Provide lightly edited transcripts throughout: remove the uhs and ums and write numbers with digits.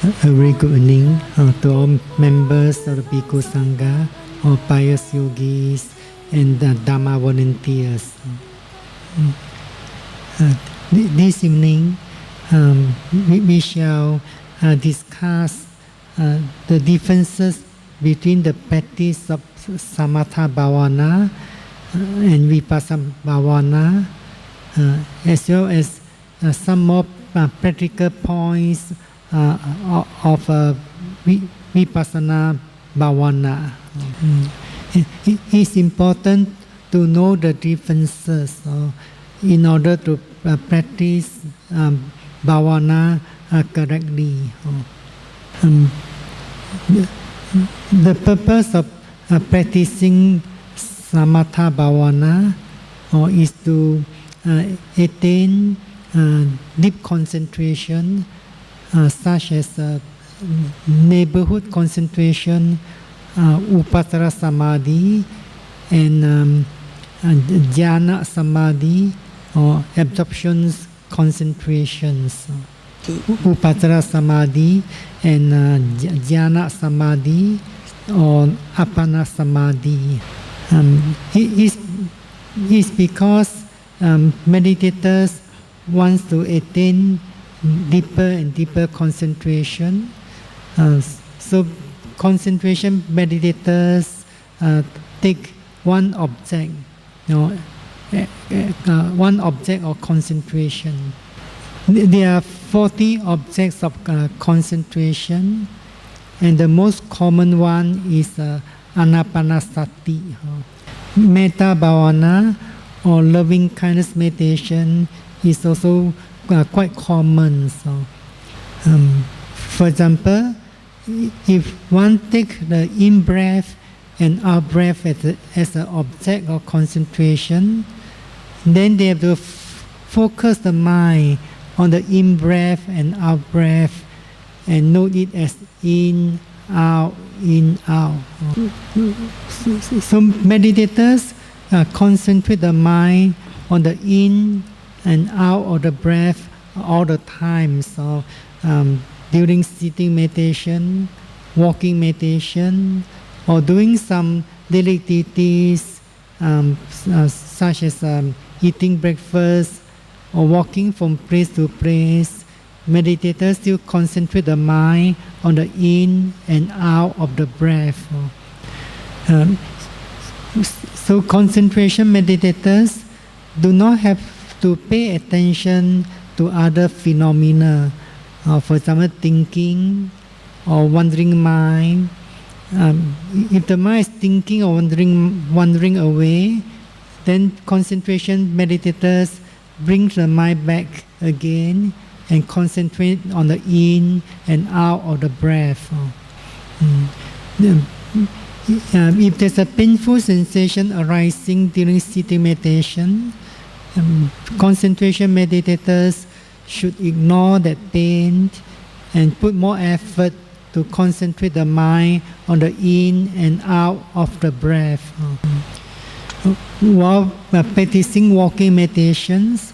A very good evening to all members of the Bhikkhu Sangha, all pious yogis, and Dhamma volunteers. This evening, we shall discuss the differences between the practice of Samatha Bhavana and Vipassana Bhavana, as well as some more practical points of Vipassana Bhavana. It's important to know the differences in order to practice Bhavana correctly. The purpose of practicing Samatha Bhavana is to attain deep concentration, such as neighborhood concentration, Upassana Samadhi, and Jhana Samadhi, or absorptions concentrations. Upassana Samadhi and Jhana Samadhi or Appana Samadhi. It's because meditators want to attain deeper and deeper concentration. So concentration meditators take one object, one object of concentration. There are 40 objects of concentration, and the most common one is Anapanasati. Metta Bhavana or loving kindness meditation is also quite common. For example, if one take the in-breath and out-breath as an object of concentration, then they have to focus the mind on the in-breath and out-breath and note it as in, out, in, out. So meditators concentrate the mind on the in and out of the breath all the time. So during sitting meditation, walking meditation, or doing some daily activities such as eating breakfast or walking from place to place, meditators still concentrate the mind on the in and out of the breath. So concentration meditators do not have to pay attention to other phenomena, for example, thinking or wandering mind. If the mind is thinking or wandering away, then concentration meditators bring the mind back again and concentrate on the in and out of the breath. If there's a painful sensation arising during sitting meditation, concentration meditators should ignore that pain and put more effort to concentrate the mind on the in and out of the breath. While practicing walking meditations,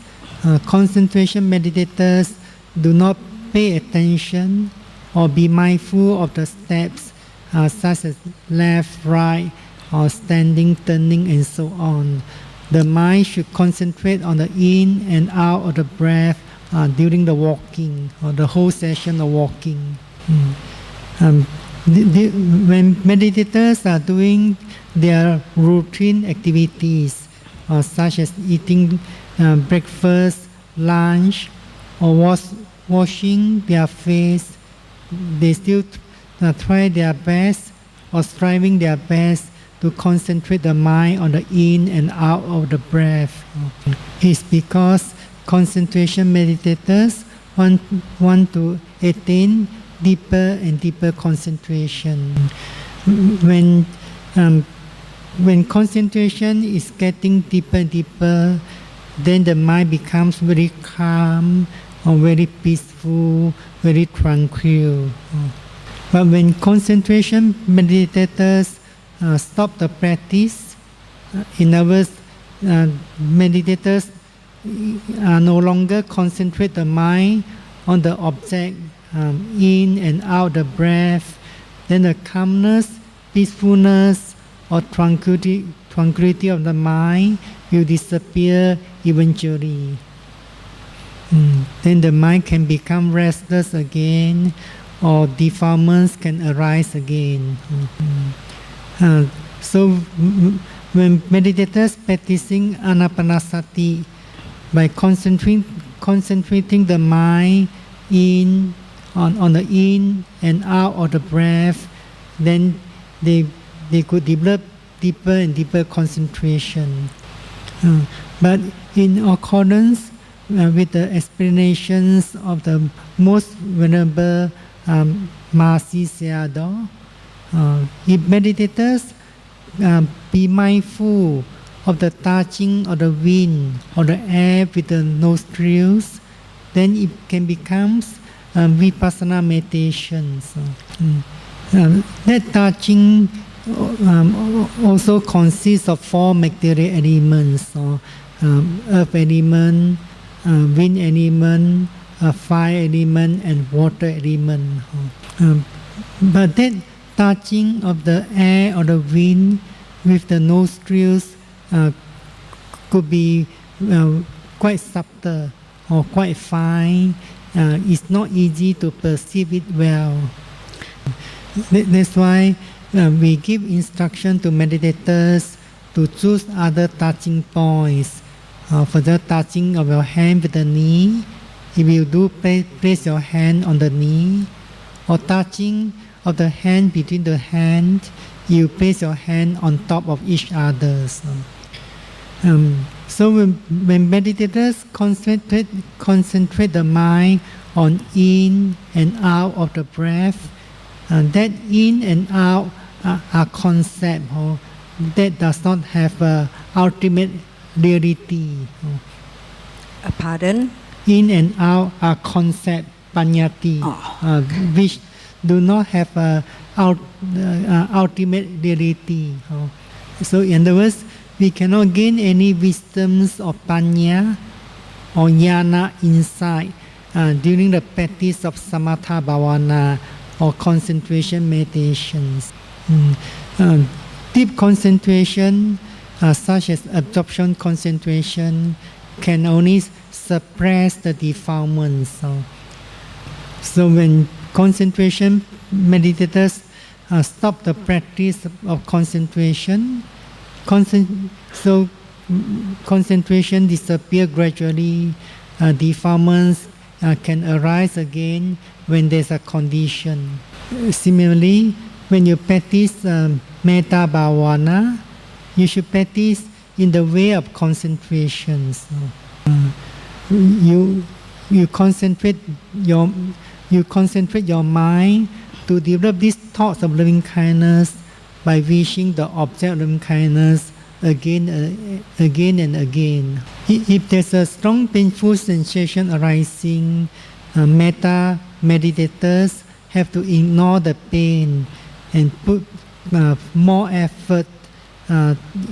concentration meditators do not pay attention or be mindful of the steps such as left, right, or standing, turning, and so on. The mind should concentrate on the in and out of the breath during the walking or the whole session of walking. When meditators are doing their routine activities, such as eating breakfast, lunch, or washing their face, they still try their best or striving their best to concentrate the mind on the in and out of the breath. It's because concentration meditators want to attain deeper and deeper concentration. When concentration is getting deeper and deeper, then the mind becomes very calm or very peaceful, very tranquil. But when concentration meditators stop the practice, in other words, meditators no longer concentrate the mind on the object in and out the breath, then the calmness, peacefulness, or tranquility of the mind will disappear eventually. Then the mind can become restless again, or defilements can arise again. So when meditators practicing anapanasati, by concentrating the mind in on the in and out of the breath, then they could develop deeper and deeper concentration. But in accordance with the explanations of the most venerable Mahasi Sayadaw, if meditators be mindful of the touching of the wind or the air with the nostrils, then it can become vipassana meditation. That touching also consists of four material elements: earth element, wind element, fire element, and water element. But that touching of the air or the wind with the nostrils could be quite subtle or quite fine. It's not easy to perceive it well. That's why we give instruction to meditators to choose other touching points. For the touching of your hand with the knee, if you do place your hand on the knee, or touching of the hand between the hand, you place your hand on top of each other. So when meditators concentrate the mind on in and out of the breath, that in and out are concept that does not have ultimate reality. Pardon? In and out are concept panyati, which do not have ultimate reality. So in other words, we cannot gain any wisdoms of panya or jnana insight during the practice of samatha bhavana or concentration meditations. Deep concentration, such as absorption concentration, can only suppress the defilements. So when concentration meditators stop the practice of concentration, so concentration disappears gradually. Defilements can arise again when there's a condition. Similarly, when you practice metta bhavana, you should practice in the way of concentration. You concentrate your mind to develop these thoughts of loving kindness by wishing the object of loving kindness again and again. If there's a strong painful sensation arising, metta meditators have to ignore the pain and put more effort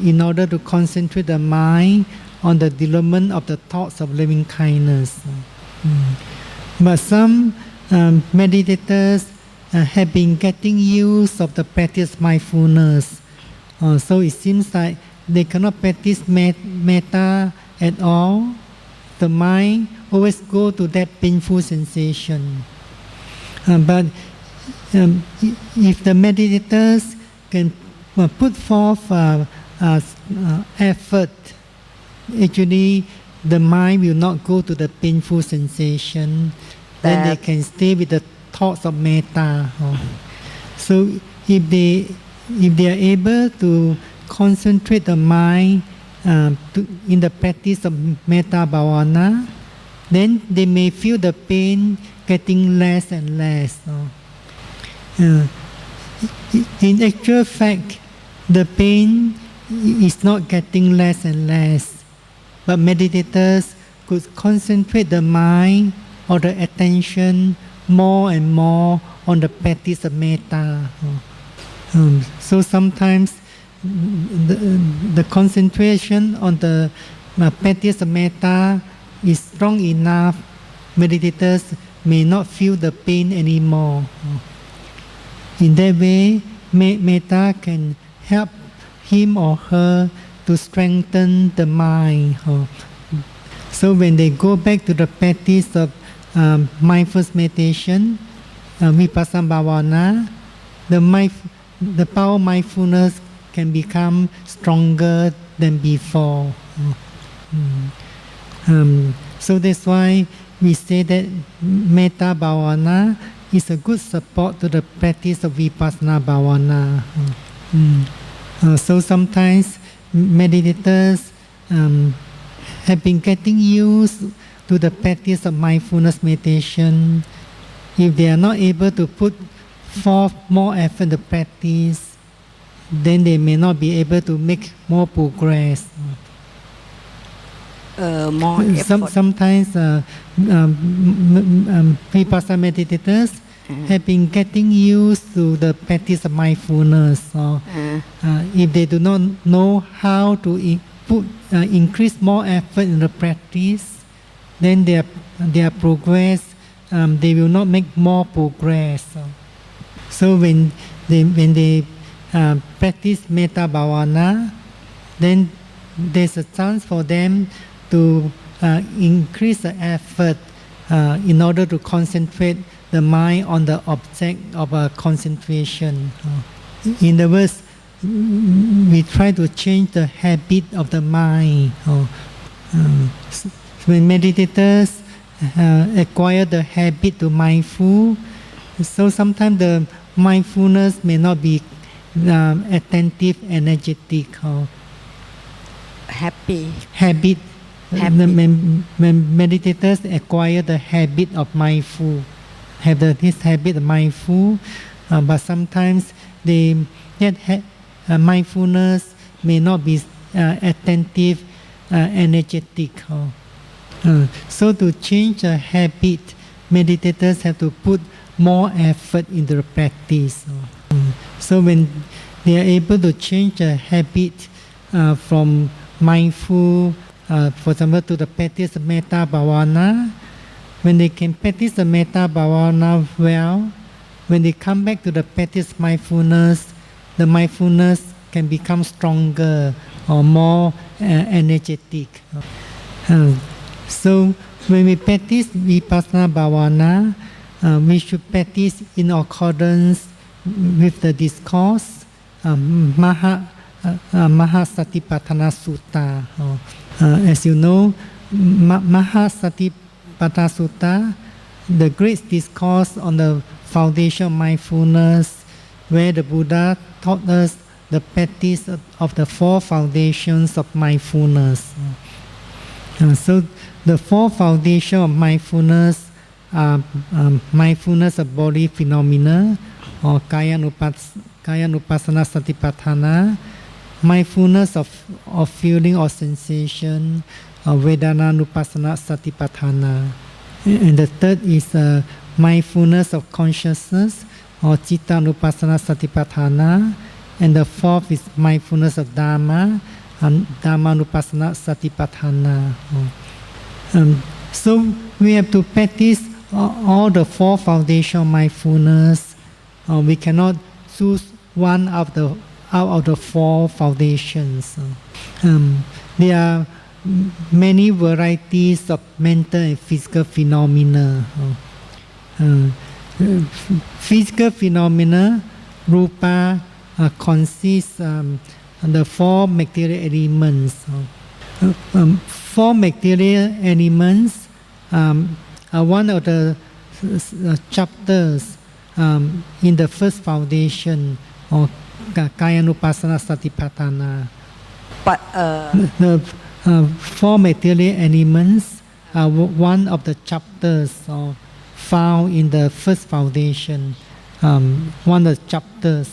in order to concentrate the mind on the development of the thoughts of loving kindness. But some meditators have been getting used of the practice mindfulness. So it seems like they cannot practice metta at all. The mind always go to that painful sensation. But if the meditators can put forth effort, actually the mind will not go to the painful sensation. Then they can stay with the thoughts of metta. So if they are able to concentrate the mind in the practice of metta bhavana, then they may feel the pain getting less and less. In actual fact, the pain is not getting less and less, but meditators could concentrate the mind or the attention more and more on the practice of metta. So sometimes the concentration on the practice of metta is strong enough. Meditators may not feel the pain anymore. In that way, metta can help him or her to strengthen the mind. So when they go back to the practice of mindfulness meditation, vipassana bhavana, the power of mindfulness can become stronger than before. So that's why we say that metta bhavana is a good support to the practice of vipassana bhavana. So sometimes meditators have been getting used to the practice of mindfulness meditation. If they are not able to put forth more effort in the practice, then they may not be able to make more progress. More effort. Sometimes vipassana meditators have been getting used to the practice of mindfulness. If they do not know how to increase more effort in the practice, then their progress, they will not make more progress. So when they practice metta bhavana, then there's a chance for them to increase the effort in order to concentrate the mind on the object of concentration. In other words, we try to change the habit of the mind. When meditators acquire the habit to mindful, so sometimes the mindfulness may not be attentive, energetic, or Happy. habit. When meditators acquire the habit of mindful, have this habit of mindful, but sometimes mindfulness may not be attentive, energetic. So to change the habit, meditators have to put more effort into the practice. So when they are able to change the habit from mindful, for example, to the practice of metta bhavana, when they can practice the metta bhavana well, when they come back to the practice of mindfulness, the mindfulness can become stronger or more energetic. So when we practice vipassana bhavana, we should practice in accordance with the discourse Mahasatipatthana Sutta. As you know, Mahasatipatthana Sutta, the great discourse on the foundation of mindfulness, where the Buddha taught us the practice of the four foundations of mindfulness. So the four foundations of mindfulness are mindfulness of body phenomena, or Kayanupassana Satipatthana, mindfulness of feeling or sensation, or Vedananupassana Satipatthana. And the third is mindfulness of consciousness, or Cittanupassana Satipatthana. And the fourth is mindfulness of Dhamma, and Dhammanupassana Satipatthana. So we have to practice all the four foundations of mindfulness. We cannot choose one out of the four foundations. There are many varieties of mental and physical phenomena. Physical phenomena, rupa, consists the four material elements. Four material elements are one of the chapters in the first foundation, or Kayanupassana Satipatthana. But The four material elements are one of the chapters found in the first foundation. One of the chapters.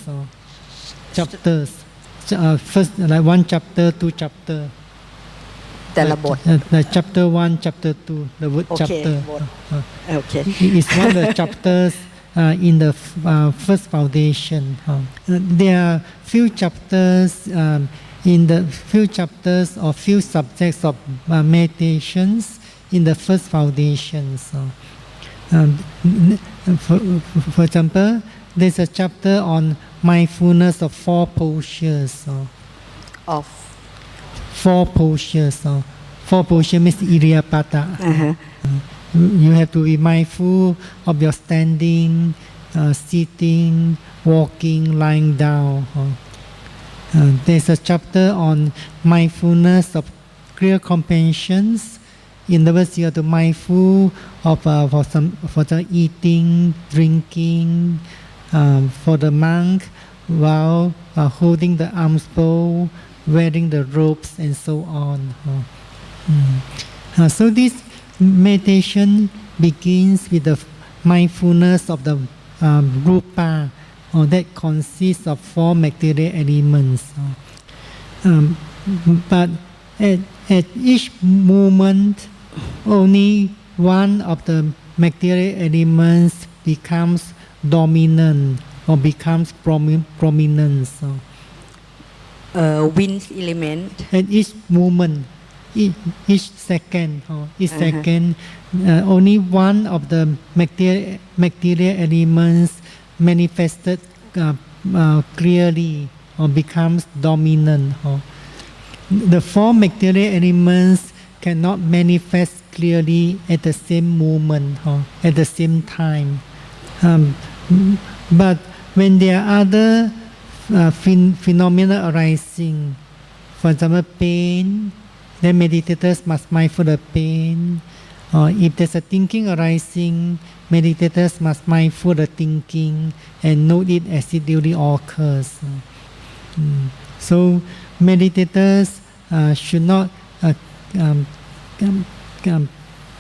First, like one chapter, two chapter. แต่ละบท Like chapter 1, chapter 2, the word chapter. บทโอเค It's one of the chapters in the first foundation. There are few chapters in the few chapters or few subjects of meditations in the first foundation. Um, for example, there's a chapter on mindfulness of four postures. of Four postures. Four postures means Iriyapada. You have to be mindful of your standing, sitting, walking, lying down. There's a chapter on mindfulness of clear comprehensions. In other words, you have to be mindful of for the eating, drinking, for the monk while holding the alms bowl, wearing the robes, and so on. So this meditation begins with the mindfulness of the rupa, that consists of four material elements. But at each moment, only one of the material elements becomes dominant or becomes prominent. wind element At each moment, each second, only one of the material elements manifested clearly or becomes dominant. The four material elements cannot manifest clearly at the same moment, at the same time. But when there are other phenomena arising, for example, pain, then meditators must mindful of pain. If there's a thinking arising, meditators must mindful the thinking and note it as it duly occurs. So meditators should not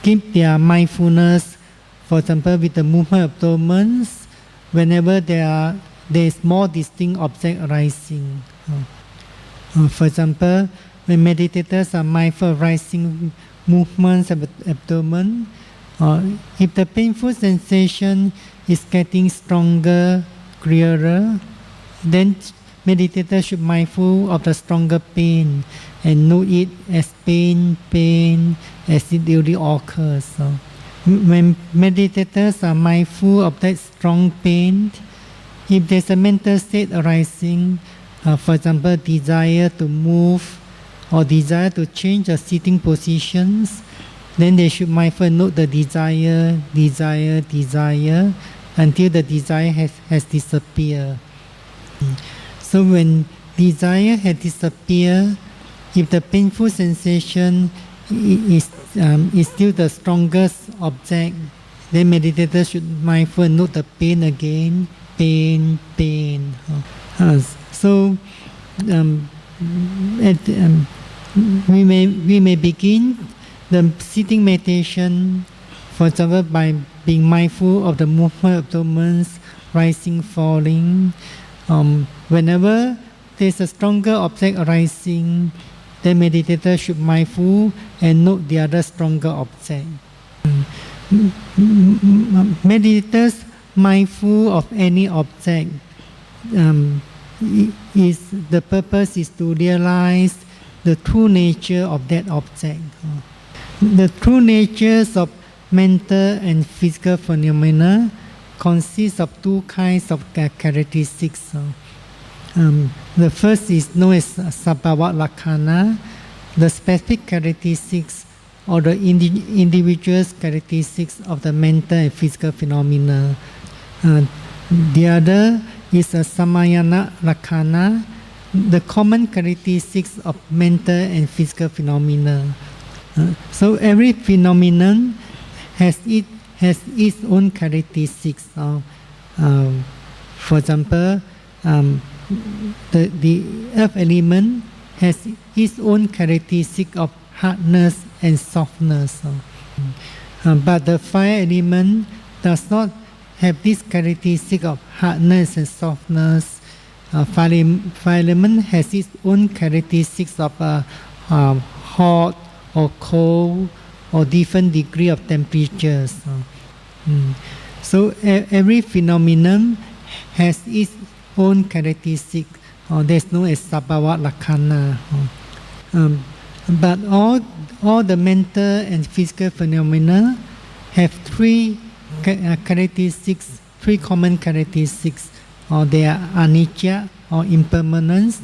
keep their mindfulness, for example, with the movement of abdomens, whenever there is more distinct object arising. For example, when meditators are mindful of rising movements of the abdomen, if the painful sensation is getting stronger, clearer, then meditators should be mindful of the stronger pain and note it as pain as it duly occurs. When meditators are mindful of that strong pain, if there's a mental state arising, for example, desire to move or desire to change the sitting positions, then they should mindful note the desire until the desire has disappeared. So when desire has disappeared, if the painful sensation is still the strongest object, then meditators should mindful note the pain again, pain. So we may begin the sitting meditation, for example, by being mindful of the movement of abdomens, rising, falling. Whenever there's a stronger object arising, then meditators should mindful and note the other stronger object. Meditators mindful of any object, the purpose is to realize the true nature of that object. The true natures of mental and physical phenomena consist of two kinds of characteristics. The first is known as sabhava lakkhana, the specific characteristics or the individual's characteristics of the mental and physical phenomena. The other is a samayana lakkhana, the common characteristics of mental and physical phenomena. So every phenomenon has its own characteristics. For example, the earth element has its own characteristic of hardness and softness. But the fire element does not have this characteristic of hardness and softness. Fire element has its own characteristics of hot or cold or different degree of temperatures. So every phenomenon has its own characteristic. There's no as sabhava lakkhana. But all the mental and physical phenomena have three characteristics, three common characteristics, or they are anicca or impermanence,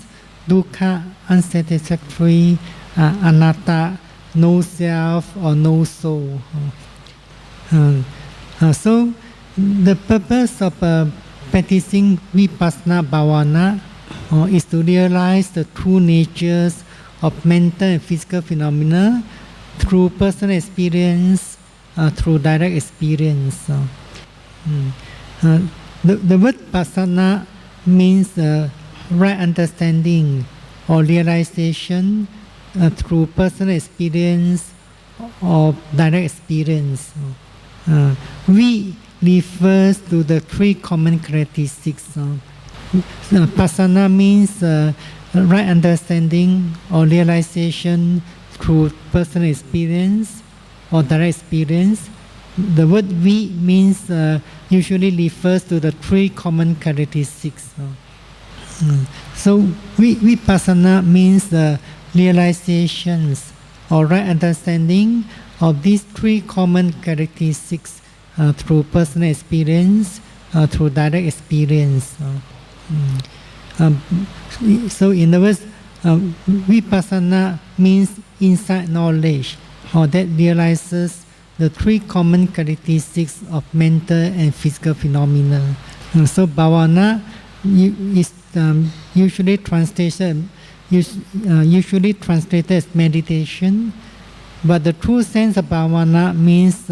dukkha, unsatisfactory, anatta, no self or no soul. So the purpose of practicing vipassana bhavana is to realize the true natures of mental and physical phenomena through personal experience, through direct experience. The word pasana means right understanding or realization through personal experience or direct experience. We refers to the three common characteristics. Pasana means right understanding or realization through personal experience or direct experience. The word vi means usually refers to the three common characteristics. So vipassana means realizations or right understanding of these three common characteristics through personal experience, through direct experience. So in other words, vipassana means insight knowledge, or that realizes the three common characteristics of mental and physical phenomena. So bhavana is usually translated as meditation, but the true sense of bhavana means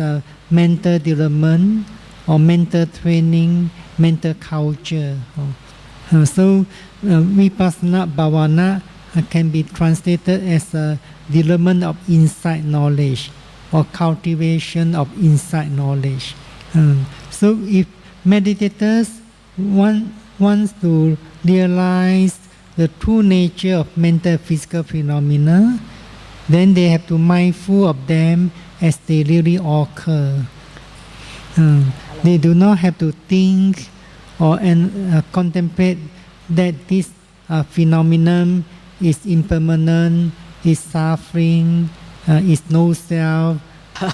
mental development or mental training, mental culture. So vipassana bhavana can be translated as a development of insight knowledge or cultivation of insight knowledge. So if meditators wants to realize the true nature of mental physical phenomena, then they have to be mindful of them as they really occur. They do not have to think or contemplate that this phenomenon is impermanent, is suffering, is no self.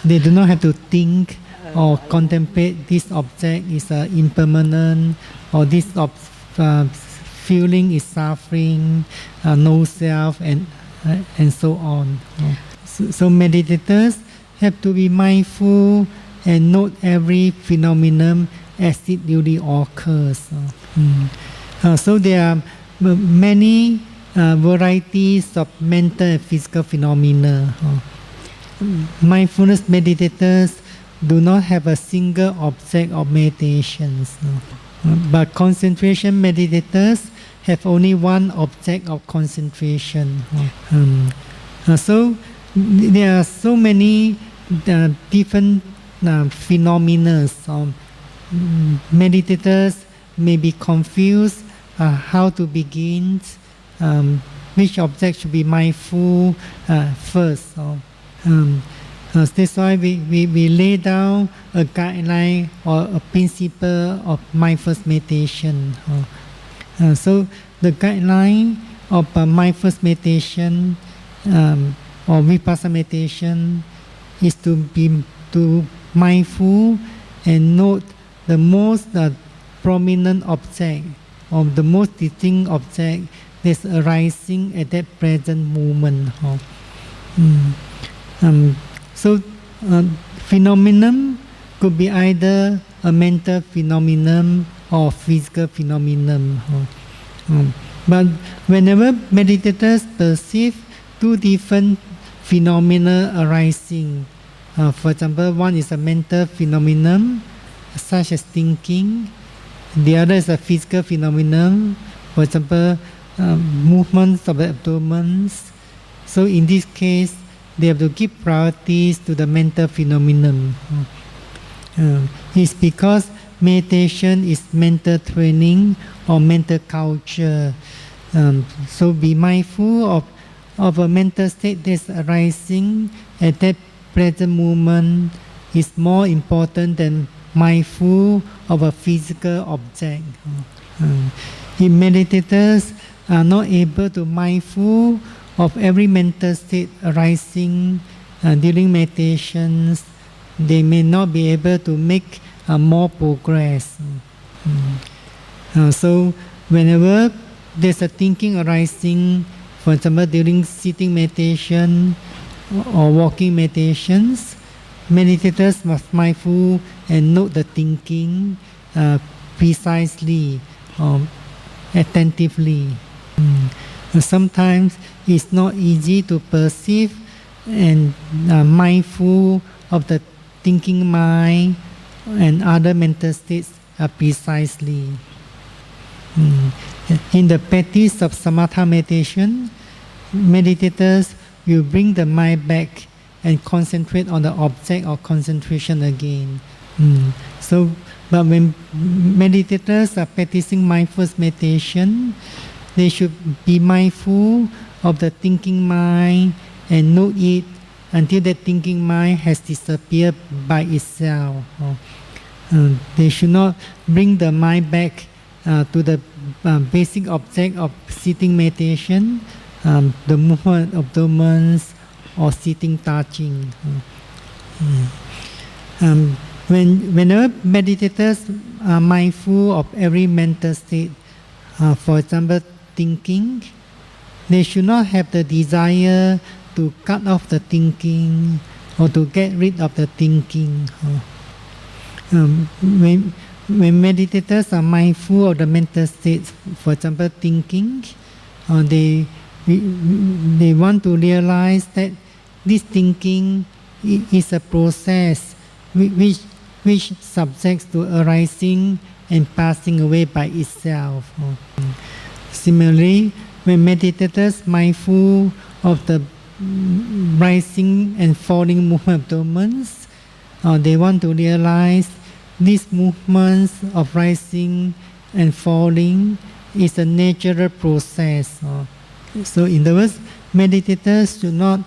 They do not have to think or contemplate this object is impermanent, or this feeling is suffering, no self, and so on. So meditators have to be mindful and note every phenomenon as it really occurs. So there are many varieties of mental and physical phenomena. Mindfulness meditators do not have a single object of meditations, but concentration meditators have only one object of concentration. So there are so many different phenomena. Meditators may be confused how to begin, which object should be mindful first. That's why we lay down a guideline or a principle of mindfulness meditation. So the guideline of mindfulness meditation or vipassana meditation is to be mindful and note the most prominent object or the most distinct object that's arising at that present moment. So phenomenon could be either a mental phenomenon or physical phenomenon. But whenever meditators perceive two different phenomena arising, for example, one is a mental phenomenon such as thinking, the other is a physical phenomenon, for example, movements of the abdomen. So in this case, they have to give priorities to the mental phenomenon. It's because meditation is mental training or mental culture. So be mindful of a mental state that's arising at that present moment is more important than mindful of a physical object. If meditators are not able to mindful of every mental state arising during meditations, they may not be able to make more progress. So whenever there's a thinking arising, for example during sitting meditation or walking meditations, meditators must mindful and note the thinking precisely or attentively. Sometimes it's not easy to perceive and mindful of the thinking mind and other mental states precisely. In the practice of samatha meditation, meditators will bring the mind back and concentrate on the object or concentration again. But when meditators are practicing mindfulness meditation, they should be mindful of the thinking mind and note it until that thinking mind has disappeared by itself. They should not bring the mind back to the basic object of sitting meditation, the movement of abdomen or sitting touching. Whenever meditators are mindful of every mental state, for example thinking, they should not have the desire to cut off the thinking or to get rid of the thinking. When meditators are mindful of the mental states, for example thinking, they want to realize that this thinking is a process which subjects to arising and passing away by itself. Similarly, when meditators mindful of the rising and falling movement of abdomen, they want to realize these movements of rising and falling is a natural process. So in other words, meditators should not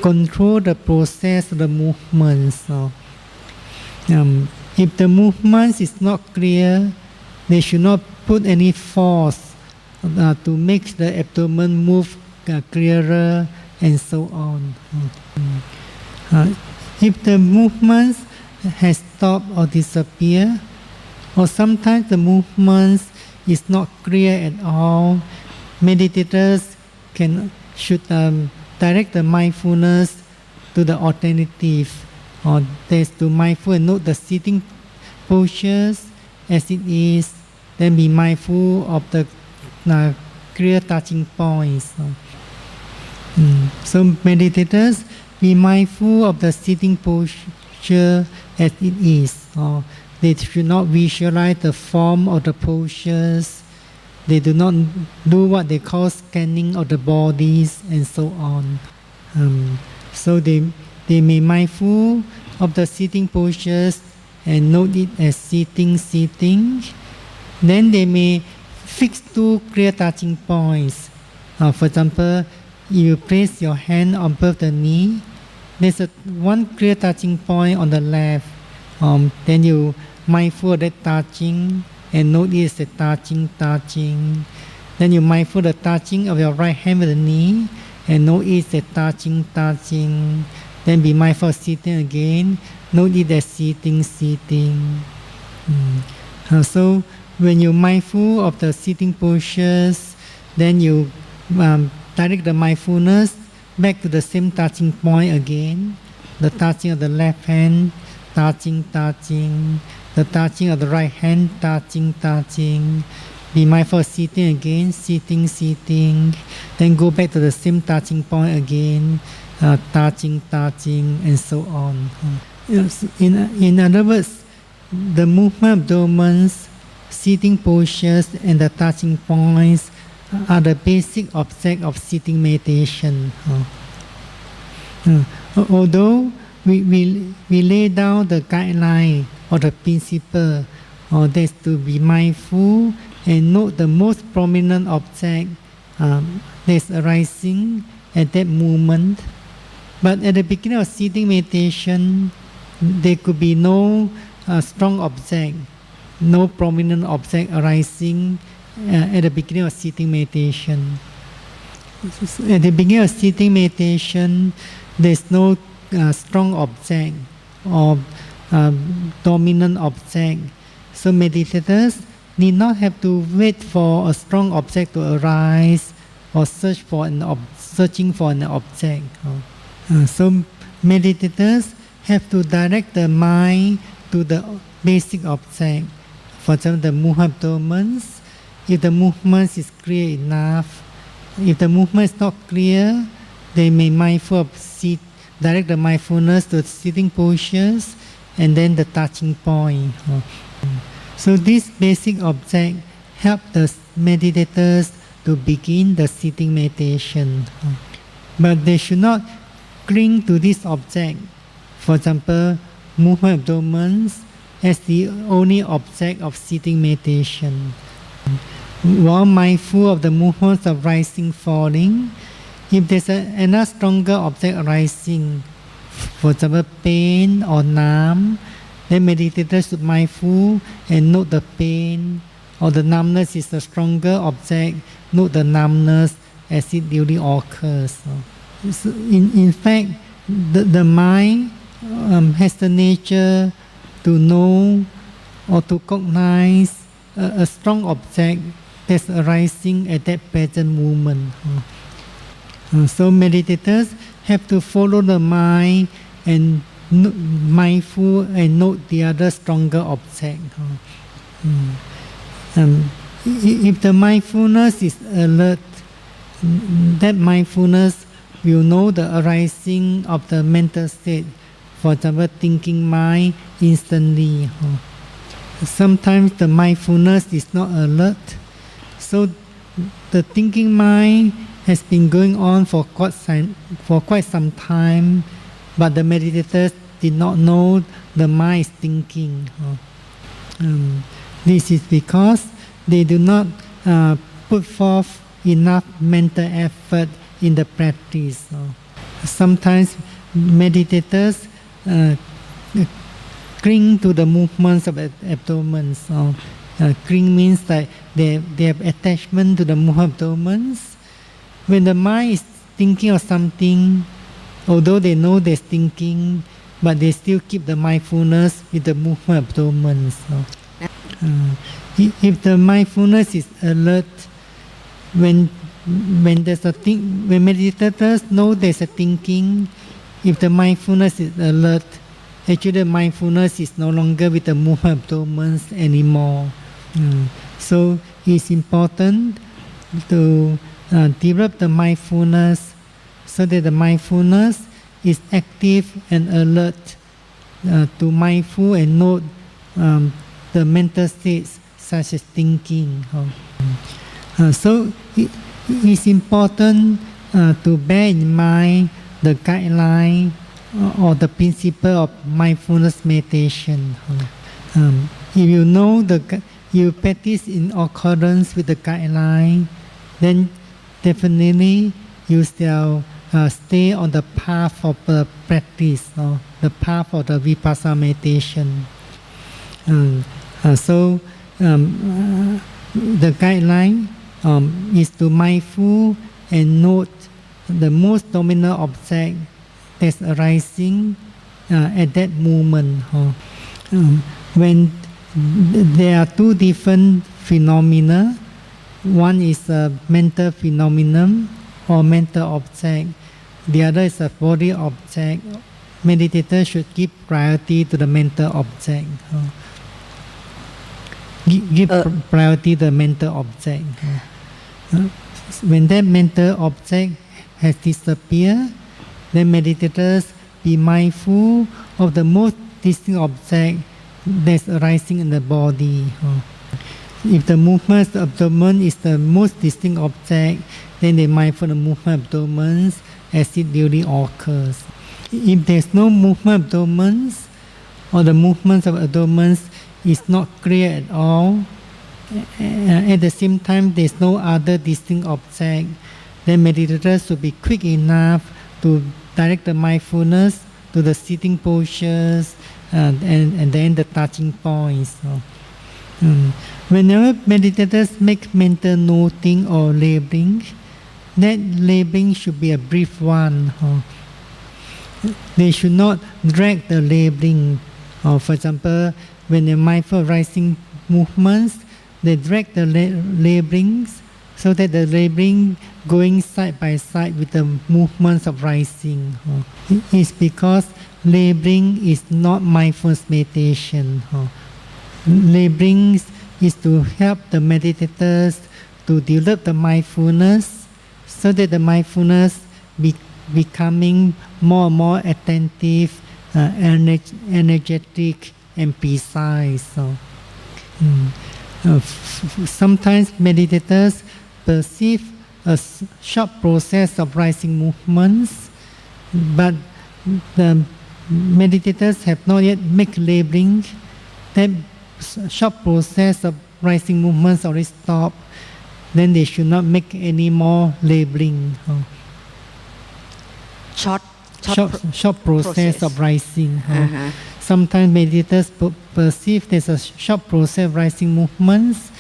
control the process of the movements. If the movement is not clear, they should not put any force to make the abdomen move clearer and so on. If the movement has stopped or disappeared, or sometimes the movement is not clear at all, meditators should direct the mindfulness to the alternative, or that's to mindful and note the sitting postures as it is, then be mindful of the clear touching points. So meditators be mindful of the sitting posture as it is. They should not visualize the form of the postures. They do not do what they call scanning of the bodies and so on. So they may mindful of the sitting postures and note it as sitting. Then they may fix two clear touching points. For example, you place your hand above the knee. There's one clear touching point on the left. Then you mindful of that touching and note it as a touching. Then you mindful the touching of your right hand with the knee and note it as a touching. Then be mindful of sitting again. Note it as sitting. So when you're mindful of the sitting postures, then you direct the mindfulness back to the same touching point again. The touching of the left hand, touching. The touching of the right hand, touching. Be mindful of sitting again, sitting. Then go back to the same touching point again, touching, and so on. In other words, the movement of abdomen, sitting postures, and the touching points are the basic object of sitting meditation. Although we lay down the guideline or the principle, that's to be mindful and note the most prominent object that's arising at that moment. But at the beginning of sitting meditation, there could be no strong object, no prominent object arising at the beginning of sitting meditation. At the beginning of sitting meditation, there's no strong object or dominant object. So meditators need not have to wait for a strong object to arise or searching for an object. So meditators have to direct the mind to the basic object. For example, the movement of abdomens. If the movement is clear enough, if the movement is not clear, they may direct the mindfulness to sitting postures and then the touching point. So this basic object help the meditators to begin the sitting meditation. But they should not cling to this object. For example, movement of abdomens as the only object of sitting meditation. While mindful of the movements of rising, falling, if there's another stronger object arising, for example, pain or numb, then meditators should be mindful and note the pain, or the numbness is a stronger object, note the numbness as it duly occurs. So in fact, the mind has the nature to know or to recognize a strong object that's arising at that present moment. So meditators have to follow the mind and mindful and note the other stronger object. If the mindfulness is alert, that mindfulness will know the arising of the mental state. For example, thinking mind instantly. Sometimes the mindfulness is not alert, so the thinking mind has been going on for quite some time, but the meditators did not know the mind is thinking. This is because they do not put forth enough mental effort in the practice. Sometimes meditators cling to the movements of abdomen. Cling means that they have attachment to the movement of abdomen. When the mind is thinking of something, although they know they're thinking, but they still keep the mindfulness with the movement of abdomen. If the mindfulness is alert, when meditators know there's a thinking, if the mindfulness is alert, actually the mindfulness is no longer with the movement of abdomen anymore. So it's important to develop the mindfulness so that the mindfulness is active and alert to mindful and note the mental states such as thinking. So it's important to bear in mind the guideline or the principle of mindfulness meditation. If you know you practice in accordance with the guideline, then definitely you shall stay on the path of the practice, the path of the vipassana meditation. So the guideline is to mindful and note the most dominant object that's arising at that moment. When there are two different phenomena, one is a mental phenomenon or mental object, the other is a body object. Meditators should give priority to the mental object. Give priority to the mental object. When that mental object has disappeared, then meditators be mindful of the most distinct object that's arising in the body. If the movement of abdomen is the most distinct object, then they mindful of the movement of abdomen as it duly occurs. If there's no movement of abdomen, or the movements of abdomen is not clear at all, at the same time there's no other distinct object, then meditators should be quick enough to direct the mindfulness to the sitting postures and then the touching points. Whenever meditators make mental noting or labeling, that labeling should be a brief one. They should not drag the labeling. Or for example, when the mindful rising movements, they drag the labelings so that the labeling going side by side with the movements of rising. It's because labeling is not mindfulness meditation. Labeling is to help the meditators to develop the mindfulness so that the mindfulness becoming more and more attentive, energetic and precise. Sometimes meditators perceive a short process of rising movements, but the meditators have not yet made labeling. That short process of rising movements already stopped, then they should not make any more labeling. Short process of rising. Sometimes meditators perceive there's a short process of rising movements,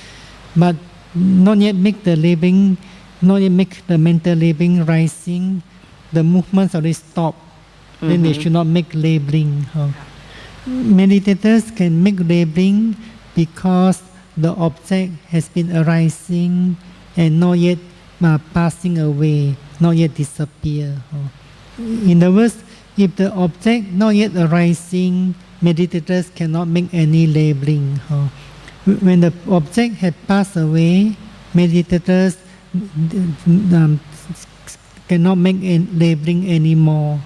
but not yet make the labeling, not yet make the mental labeling rising. The movements already stop. Then they should not make labeling. Meditators can make labeling because the object has been arising and not yet passing away, not yet disappear. In other words, if the object not yet arising, meditators cannot make any labeling. When the object had passed away, meditators cannot make labeling anymore.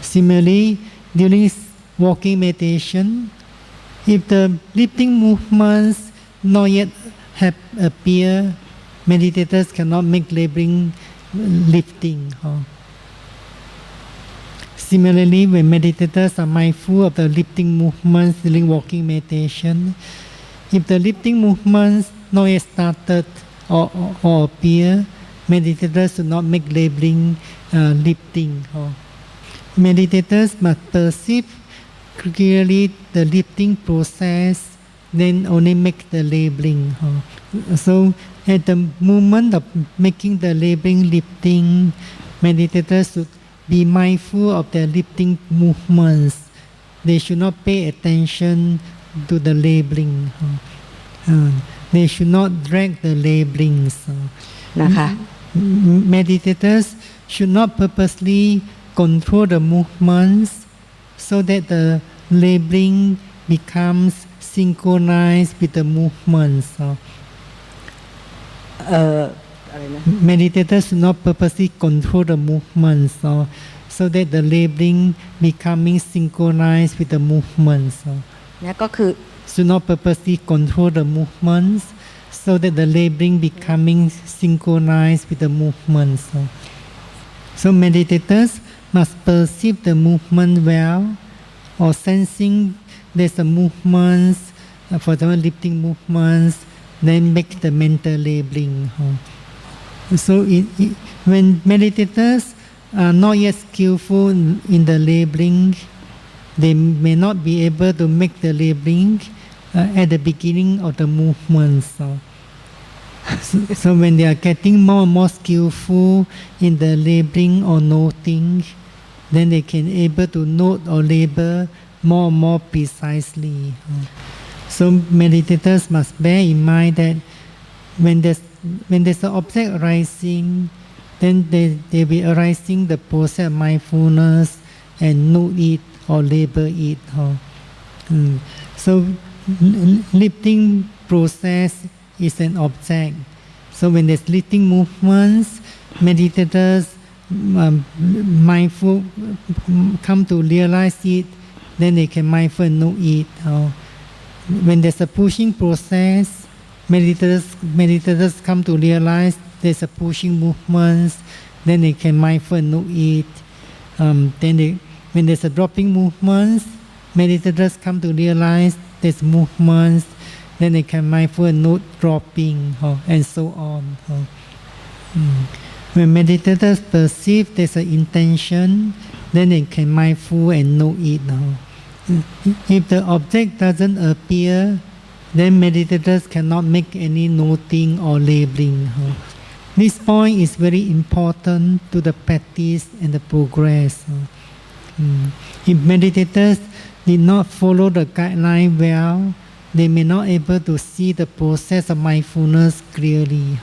Similarly, during walking meditation, if the lifting movements not yet have appeared, meditators cannot make labeling lifting. Similarly, when meditators are mindful of the lifting movements during walking meditation, if the lifting movements not yet started or appear, meditators do not make labeling lifting. Meditators must perceive clearly the lifting process, then only make the labeling. So at the moment of making the labeling lifting, meditators should be mindful of their lifting movements. They should not pay attention to the labeling. They should not drag the labelings. Meditators should not purposely control the movements so that the labeling becomes synchronized with the movements. Meditators should not purposely control the movements so that the labeling becoming synchronized with the movements. นั่นก็คือ should not purposely control the movements so that the labeling becoming synchronized with the movements. So meditators must perceive the movement well, or sensing there's a movements, for example lifting movements, then make the mental labeling. So when meditators are not yet skillful in the labeling, they may not be able to make the labeling at the beginning of the movements. So when they are getting more and more skillful in the labeling or noting, then they can able to note or label more and more precisely. So meditators must bear in mind that when there's an object arising, then they will be arising the process of mindfulness and note it or label it. So lifting process is an object. So when there's lifting movements, meditators mindful come to realize it, then they can mindful note it. When there's a pushing process, meditators come to realize there's a pushing movements, then they can mindful note it. When there's a dropping movements, meditators come to realize there's movements, then they can mindful note dropping, and so on. When meditators perceive there's an intention, then they can mindful and note it. If the object doesn't appear, then meditators cannot make any noting or labeling. This point is very important to the practice and the progress. If meditators did not follow the guideline well, they may not able to see the process of mindfulness clearly.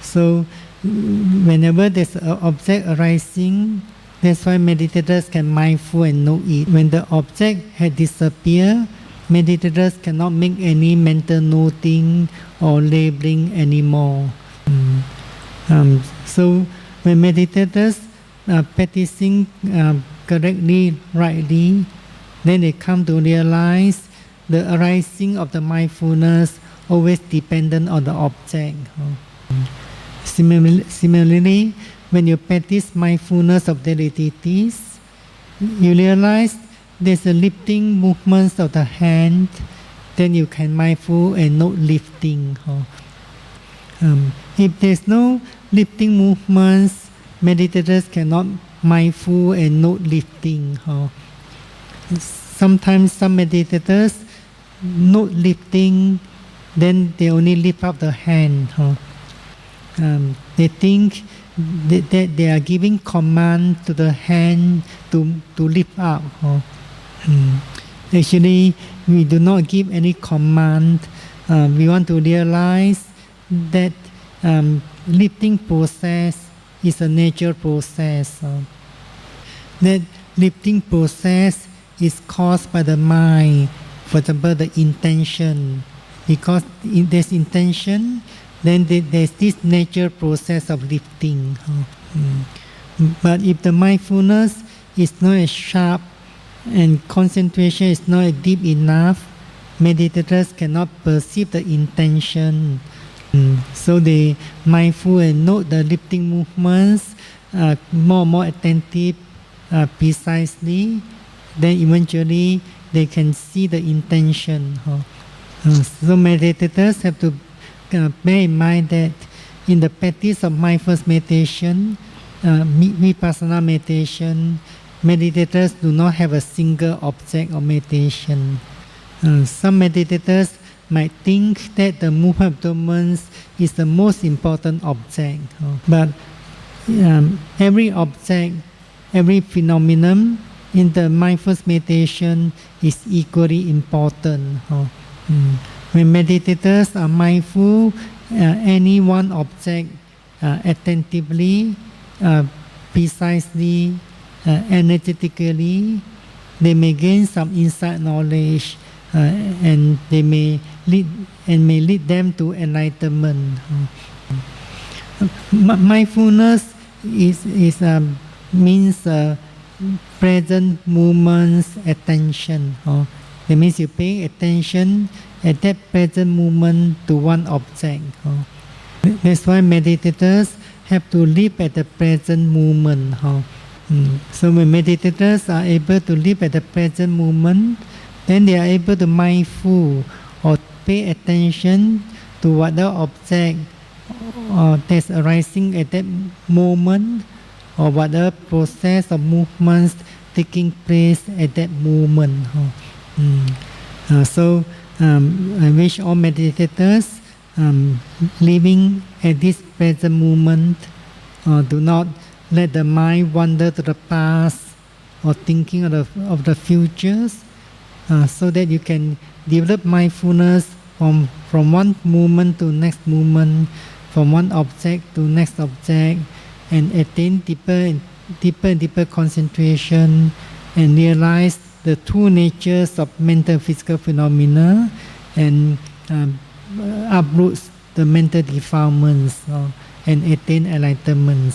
So whenever there's an object arising, that's why meditators can mindful and know it. When the object had disappeared, meditators cannot make any mental noting or labeling anymore. So when meditators are practicing correctly, rightly, then they come to realize the arising of the mindfulness always dependent on the object. Similarly, when you practice mindfulness of daily activities, you realize there's a lifting movements of the hand, then you can mindful and note lifting. If there's no lifting movements, meditators cannot mindful and note lifting. Sometimes some meditators note lifting, then they only lift up the hand. They think that they are giving command to the hand to lift up. Actually, we do not give any command. We want to realize that lifting process is a natural process. That lifting process is caused by the mind. For example, the intention. Because there's intention, then there's this natural process of lifting. But if the mindfulness is not as sharp and concentration is not deep enough, meditators cannot perceive the intention. So they mindful and note the lifting movements more and more attentive, precisely. Then eventually they can see the intention. So meditators have to bear in mind that in the practice of mindfulness meditation, vipassana meditation, meditators do not have a single object of meditation. Some meditators might think that the movement of abdomen is the most important object. But every object, every phenomenon in the mindfulness meditation is equally important. When meditators are mindful any one object attentively, precisely, energetically, they may gain some insight knowledge, and they may lead them to enlightenment. Mindfulness means present moments attention. That means you pay attention at that present moment to one object. That's why meditators have to live at the present moment. So when meditators are able to live at the present moment, then they are able to mindful or pay attention to whatever object that's arising at that moment, or whatever process of movements taking place at that moment. So I wish all meditators living at this present moment do not let the mind wander to the past or thinking of the futures, so that you can develop mindfulness from one moment to next moment, from one object to next object, and attain deeper concentration, and realize the true natures of mental physical phenomena, and uproots the mental defilements, and attain enlightenment.